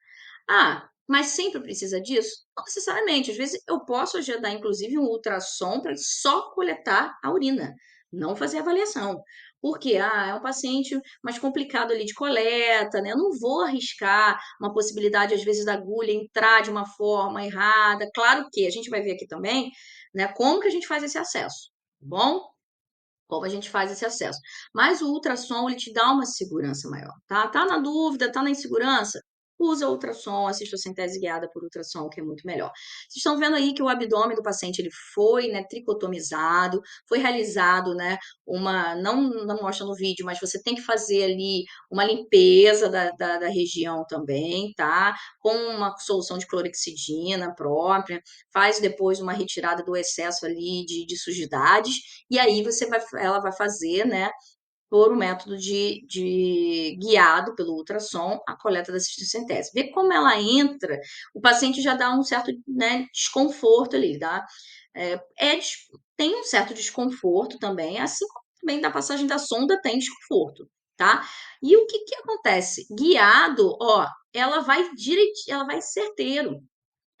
Mas sempre precisa disso? Não necessariamente. Às vezes eu posso agendar, inclusive, um ultrassom para só coletar a urina, não fazer avaliação. Porque, é um paciente mais complicado ali de coleta, né? Eu não vou arriscar uma possibilidade, às vezes, da agulha entrar de uma forma errada. Claro que a gente vai ver aqui também, né, como que a gente faz esse acesso, tá bom? Como a gente faz esse acesso. Mas o ultrassom, ele te dá uma segurança maior, tá? Tá na dúvida, tá na insegurança? Usa o ultrassom, assista a centese guiada por ultrassom, que é muito melhor. Vocês estão vendo aí que o abdômen do paciente, ele foi, né, tricotomizado, foi realizado, né, não mostra no vídeo, mas você tem que fazer ali uma limpeza da região também, tá? Com uma solução de clorexidina própria, faz depois uma retirada do excesso ali de sujidades, e aí ela vai fazer, né, por um método de guiado pelo ultrassom, a coleta da cistocentese. Vê como ela entra, o paciente já dá um certo, né, desconforto ali, tá? É, é, tem um certo desconforto também, assim como também da passagem da sonda tem desconforto, tá? E o que que acontece? Guiado, ó, ela vai direitinho, ela vai certeiro.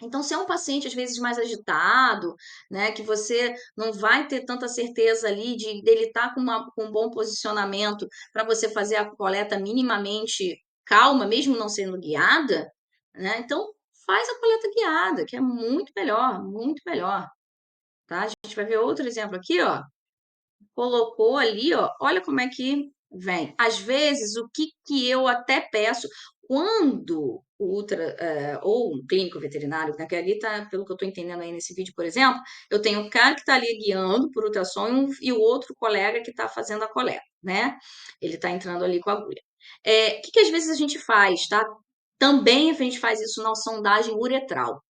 Então, se é um paciente às vezes mais agitado, né, que você não vai ter tanta certeza ali de dele estar com um bom posicionamento para você fazer a coleta minimamente calma, mesmo não sendo guiada, né? Então, faz a coleta guiada, que é muito melhor, muito melhor. tá? A gente vai ver outro exemplo aqui, ó. Colocou ali, ó, olha como é que vem. Às vezes, o que que eu até peço quando o ou um clínico veterinário, né, que ali tá, pelo que eu estou entendendo aí nesse vídeo, por exemplo, eu tenho um cara que está ali guiando por ultrassom e o outro colega que está fazendo a coleta, né? Ele está entrando ali com a agulha. O que que às vezes a gente faz, tá? Também a gente faz isso na sondagem uretral,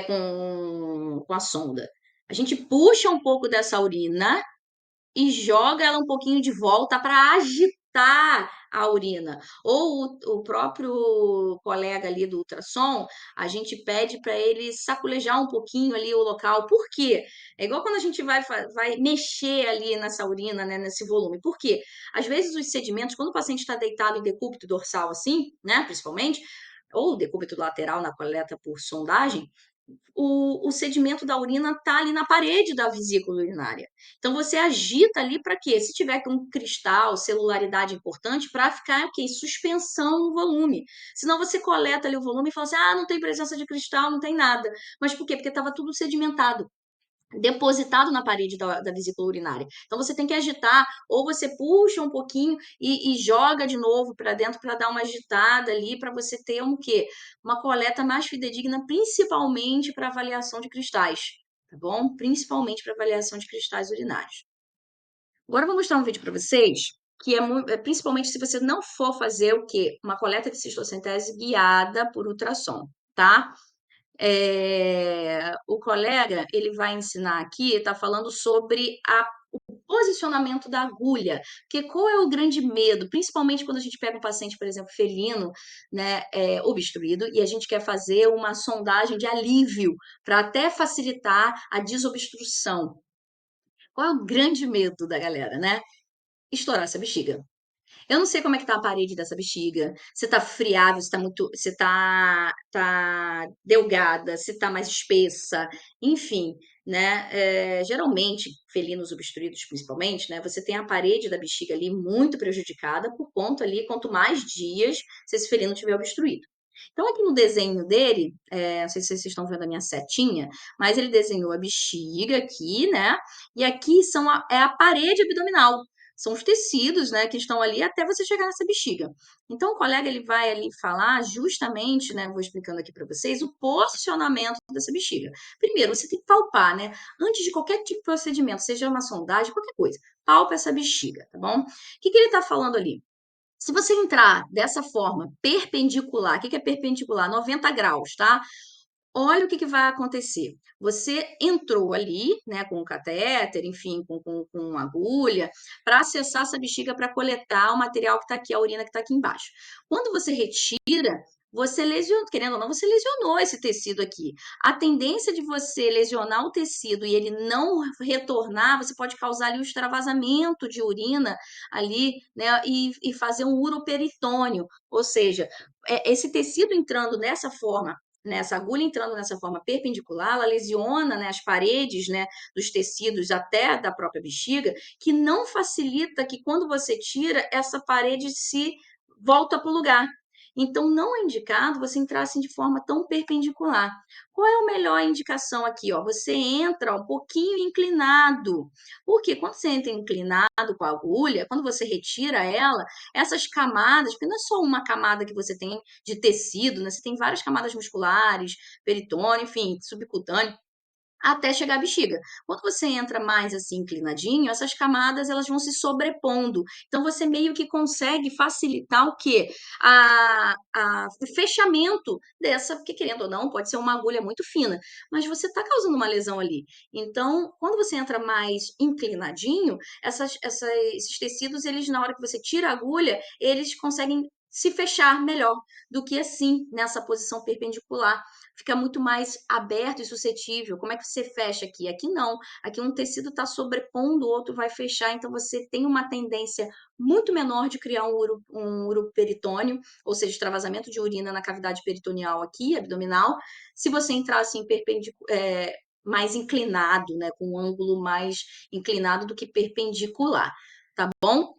com a sonda. A gente puxa um pouco dessa urina e joga ela um pouquinho de volta para agitar a urina. Ou o próprio colega ali do ultrassom, a gente pede para ele saculejar um pouquinho ali o local. Por quê? É igual quando a gente vai mexer ali nessa urina, né, nesse volume. Por quê? Às vezes os sedimentos, quando o paciente está deitado em decúbito dorsal assim, né, principalmente, ou decúbito lateral na coleta por sondagem, o sedimento da urina está ali na parede da vesícula urinária. Então você agita ali para quê? Se tiver um cristal, celularidade importante, para ficar o quê? Suspensão no volume. Senão você coleta ali o volume e fala assim: ah, não tem presença de cristal, não tem nada. Mas por quê? Porque estava tudo sedimentado, depositado na parede da vesícula urinária. Então você tem que agitar, ou você puxa um pouquinho e joga de novo para dentro para dar uma agitada ali, para você ter um quê? Uma coleta mais fidedigna, principalmente para avaliação de cristais, tá bom? Principalmente para avaliação de cristais urinários. Agora eu vou mostrar um vídeo para vocês que principalmente se você não for fazer o quê? Uma coleta de cistocentese guiada por ultrassom, tá? O colega, ele vai ensinar aqui, está falando sobre o posicionamento da agulha, porque qual é o grande medo, principalmente quando a gente pega um paciente, por exemplo, felino, né, obstruído, e a gente quer fazer uma sondagem de alívio, para até facilitar a desobstrução. Qual é o grande medo da galera, né? Estourar essa bexiga. Eu não sei como é que tá a parede dessa bexiga, se tá friável, se tá muito, se tá delgada, se tá mais espessa, enfim, né? Geralmente, felinos obstruídos principalmente, né? Você tem a parede da bexiga ali muito prejudicada por conta ali, quanto mais dias se esse felino tiver obstruído. Então, aqui no desenho dele, não sei se vocês estão vendo a minha setinha, mas ele desenhou a bexiga aqui, né? E aqui é a parede abdominal, são os tecidos, né, que estão ali até você chegar nessa bexiga. Então, o colega ele vai ali falar justamente, né, vou explicando aqui para vocês, o posicionamento dessa bexiga. Primeiro, você tem que palpar, né, antes de qualquer tipo de procedimento, seja uma sondagem, qualquer coisa, palpa essa bexiga, tá bom? O que que ele está falando ali? Se você entrar dessa forma perpendicular, o que que é perpendicular? 90 graus, tá? Olha o que que vai acontecer. Você entrou ali, né, com o catéter, enfim, com agulha, para acessar essa bexiga para coletar o material que está aqui, a urina que está aqui embaixo. Quando você retira, você lesionou, querendo ou não, você lesionou esse tecido aqui. A tendência de você lesionar o tecido e ele não retornar, você pode causar ali um extravasamento de urina ali, né, e fazer um uroperitônio, ou seja, esse tecido entrando dessa forma, né, essa agulha entrando nessa forma perpendicular, ela lesiona, né, as paredes, né, dos tecidos até da própria bexiga, que não facilita que quando você tira, essa parede se volta para o lugar. Então, não é indicado você entrar assim de forma tão perpendicular. Qual é a melhor indicação aqui? Ó? Você entra um pouquinho inclinado. Porque quando você entra inclinado com a agulha, quando você retira ela, essas camadas, porque não é só uma camada que você tem de tecido, né? Você tem várias camadas musculares, peritônio, enfim, subcutâneo, até chegar à bexiga. Quando você entra mais assim inclinadinho, essas camadas elas vão se sobrepondo. Então você meio que consegue facilitar o quê? O fechamento dessa, porque querendo ou não, pode ser uma agulha muito fina, mas você está causando uma lesão ali. Então, quando você entra mais inclinadinho, esses tecidos, eles na hora que você tira a agulha, eles conseguem se fechar melhor do que assim, nessa posição perpendicular, fica muito mais aberto e suscetível. Como é que você fecha aqui? Aqui não. Aqui um tecido está sobrepondo, o outro vai fechar, então você tem uma tendência muito menor de criar um uroperitônio, ou seja, extravasamento de urina na cavidade peritoneal aqui, abdominal, se você entrar assim mais inclinado, né, com um ângulo mais inclinado do que perpendicular, tá bom?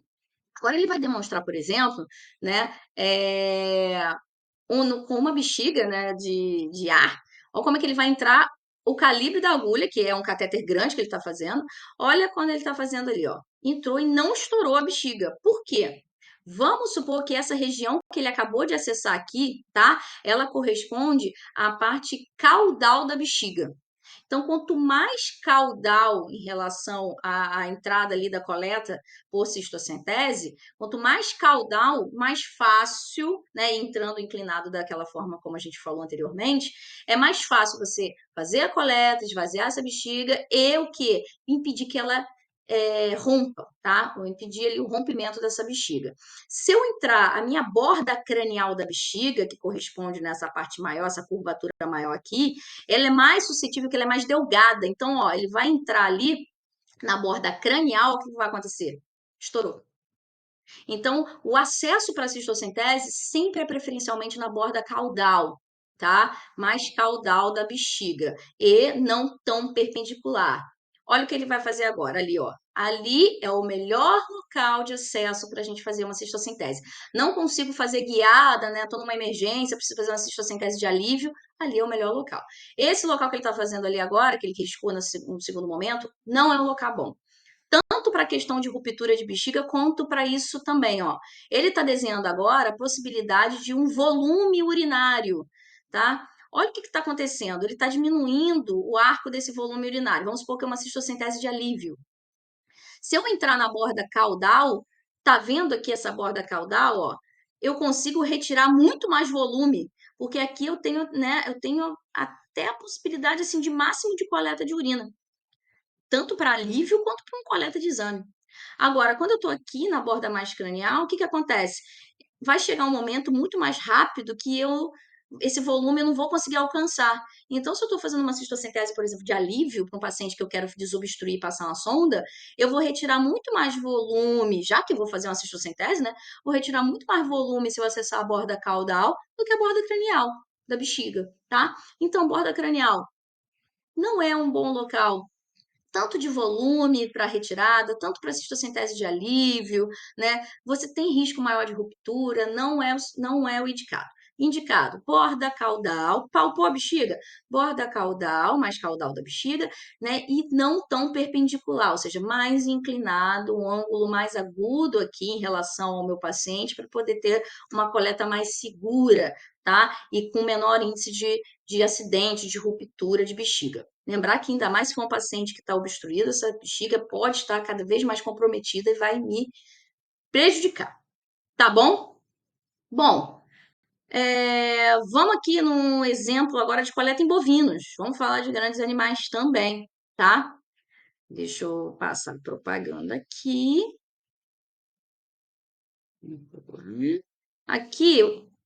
Agora ele vai demonstrar, por exemplo, né, com uma bexiga, né, de ar. Olha como é que ele vai entrar o calibre da agulha, que é um catéter grande que ele está fazendo, olha quando ele está fazendo ali, ó. Entrou e não estourou a bexiga. Por quê? Vamos supor que essa região que ele acabou de acessar aqui, tá? Ela corresponde à parte caudal da bexiga. Então, quanto mais caudal em relação à entrada ali da coleta por cistocentese, quanto mais caudal, mais fácil, né, entrando inclinado daquela forma como a gente falou anteriormente, é mais fácil você fazer a coleta, esvaziar essa bexiga e o quê? Impedir que ela rompa, tá? Ou impedir ali o rompimento dessa bexiga. Se eu entrar a minha borda cranial da bexiga, que corresponde nessa parte maior, essa curvatura maior aqui, ela é mais suscetível, que ela é mais delgada. Então, ó, ele vai entrar ali na borda cranial, o que vai acontecer? Estourou. Então, o acesso para a cistocentese sempre é preferencialmente na borda caudal, tá? Mais caudal da bexiga e não tão perpendicular. Olha o que ele vai fazer agora, ali, ó. Ali é o melhor local de acesso para a gente fazer uma cistocentese. Não consigo fazer guiada, né? Estou numa emergência, preciso fazer uma cistocentese de alívio. Ali é o melhor local. Esse local que ele está fazendo ali agora, que ele riscou no segundo momento, não é um local bom tanto para a questão de ruptura de bexiga, quanto para isso também, ó. Ele está desenhando agora a possibilidade de um volume urinário, tá? Olha o que está acontecendo. Ele está diminuindo o arco desse volume urinário. Vamos supor que é uma cistocentese de alívio. Se eu entrar na borda caudal, tá vendo aqui essa borda caudal, ó? Eu consigo retirar muito mais volume, porque aqui eu tenho, né, eu tenho até a possibilidade assim de máximo de coleta de urina tanto para alívio quanto para uma coleta de exame. Agora, quando eu estou aqui na borda mais cranial, o que acontece? Vai chegar um momento muito mais rápido que esse volume eu não vou conseguir alcançar. Então, se eu estou fazendo uma cistocentese, por exemplo, de alívio para um paciente que eu quero desobstruir e passar uma sonda, eu vou retirar muito mais volume, já que eu vou fazer uma cistocentese, né? Vou retirar muito mais volume se eu acessar a borda caudal do que a borda cranial da bexiga, tá? Então, borda cranial não é um bom local tanto de volume para retirada, tanto para cistocentese de alívio, né? Você tem risco maior de ruptura, não é o indicado. Indicado, borda caudal, palpou a bexiga, borda caudal, mais caudal da bexiga, né? E não tão perpendicular, ou seja, mais inclinado, um ângulo mais agudo aqui em relação ao meu paciente, para poder ter uma coleta mais segura, tá? E com menor índice de acidente, de ruptura de bexiga. Lembrar que ainda mais se for um paciente que está obstruído, essa bexiga pode estar cada vez mais comprometida e vai me prejudicar, tá bom? Bom, vamos aqui num exemplo agora de coleta em bovinos. Vamos falar de grandes animais também, tá? Deixa eu passar a propaganda aqui. Aqui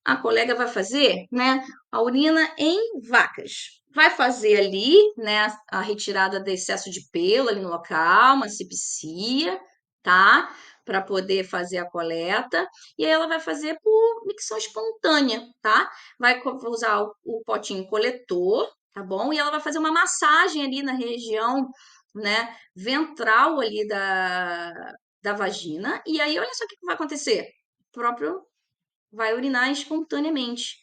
a colega vai fazer, né, a urina em vacas. Vai fazer ali, né, a retirada do excesso de pelo ali no local, uma asepsia, tá? Para poder fazer a coleta. E aí ela vai fazer por micção espontânea, tá? Vai usar o potinho coletor, tá bom? E ela vai fazer uma massagem ali na região, né, ventral ali da vagina. E aí, olha só o que vai acontecer. O próprio vai urinar espontaneamente.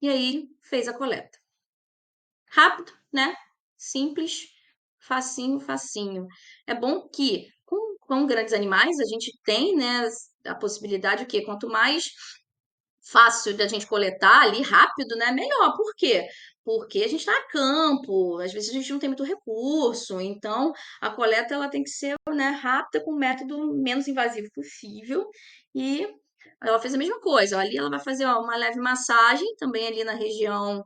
E aí fez a coleta. Rápido, né? Simples, facinho, facinho. É bom que com grandes animais a gente tem, né, a possibilidade o quê? Quanto mais fácil da gente coletar ali rápido, né? Melhor. Por quê? Porque a gente está a campo, às vezes a gente não tem muito recurso, então a coleta ela tem que ser, né, rápida com o método menos invasivo possível. E ela fez a mesma coisa. Ali ela vai fazer ó, uma leve massagem também ali na região